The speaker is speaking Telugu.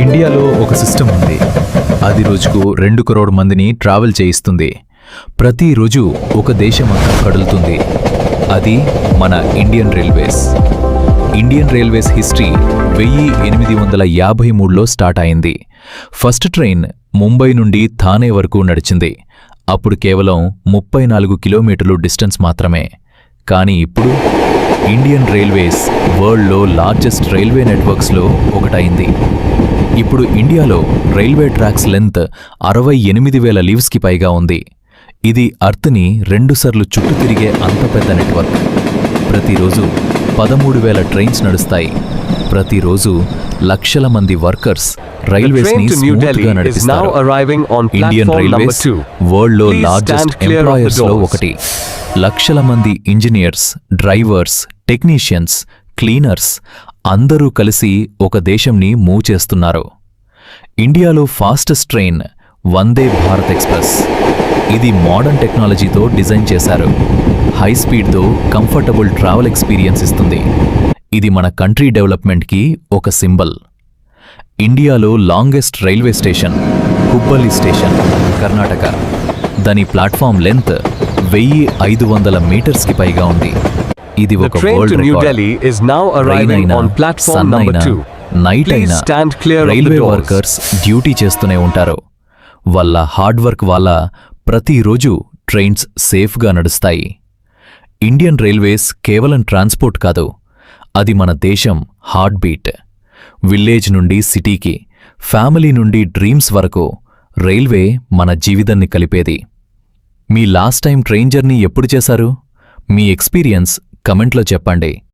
ఇండియాలో ఒక సిస్టమ్ ఉంది. అది రోజుకు 2 కరోడ్ మందిని ట్రావెల్ చేయిస్తుంది. ప్రతిరోజు ఒక దేశమంతా కదులుతుంది. అది మన Indian railways. Indian railways history 1853లో స్టార్ట్ అయింది. ఫస్ట్ ట్రైన్ ముంబై నుండి థానే వరకు నడిచింది. అప్పుడు కేవలం 34 కిలోమీటర్లు డిస్టెన్స్ మాత్రమే. కానీ ఇప్పుడు ఇండియన్ రైల్వేస్ వరల్డ్లో లార్జెస్ట్ రైల్వే నెట్వర్క్స్లో ఒకటైంది. ఇప్పుడు ఇండియాలో రైల్వే ట్రాక్స్ లెంత్ 68,000 లీవ్స్కి పైగా ఉంది. ఇది అర్త్ని 2 సార్లు చుట్టూ తిరిగే అంత పెద్ద నెట్వర్క్. ప్రతిరోజు 13,000 ట్రైన్స్ నడుస్తాయి. ప్రతిరోజు లక్షల మంది వర్కర్స్ రైల్వేస్ని స్మూత్గా నడిపిస్తారు. ఇండియన్ రైల్వేస్ వరల్డ్లో లార్జెస్ట్ ఎంప్లాయర్స్లో ఒకటి. లక్షల మంది ఇంజనీర్స్, డ్రైవర్స్, టెక్నీషియన్స్, క్లీనర్స్ అందరూ కలిసి ఒక దేశంని మూవ్ చేస్తున్నారు. ఇండియాలో fastest train Vande Bharat express. ఇది మోడర్న్ టెక్నాలజీతో డిజైన్ చేశారు. హై స్పీడ్తో కంఫర్టబుల్ ట్రావెల్ ఎక్స్పీరియన్స్ ఇస్తుంది. ఇది మన కంట్రీ డెవలప్మెంట్కి ఒక సింబల్. ఇండియాలో longest railway station Hubballi station, Karnataka. దాని ప్లాట్ఫామ్ లెంత్ 1,500 మీటర్స్కి పైగా ఉంది. ఇది ఒక వరల్డ్ రికార్డ్. ట్రైన్ అయినా, సన్ అయినా, నైట్ అయినా రైల్వే వర్కర్స్ డ్యూటీ చేస్తూనే ఉంటారు. వాళ్ళ హార్డ్ వర్క్ వల్ల ప్రతిరోజు ట్రైన్స్ సేఫ్గా నడుస్తాయి. ఇండియన్ రైల్వేస్ కేవలం ట్రాన్స్పోర్ట్ కాదు, అది మన దేశం హార్ట్ బీట్. విలేజ్ నుండి సిటీకి, ఫ్యామిలీ నుండి డ్రీమ్స్ వరకు రైల్వే మన జీవితాన్ని కలిపేది. మీ లాస్ట్ టైం ట్రైన్ జర్నీ ఎప్పుడు చేశారు? మీ ఎక్స్పీరియన్స్ కమెంట్లో చెప్పండి.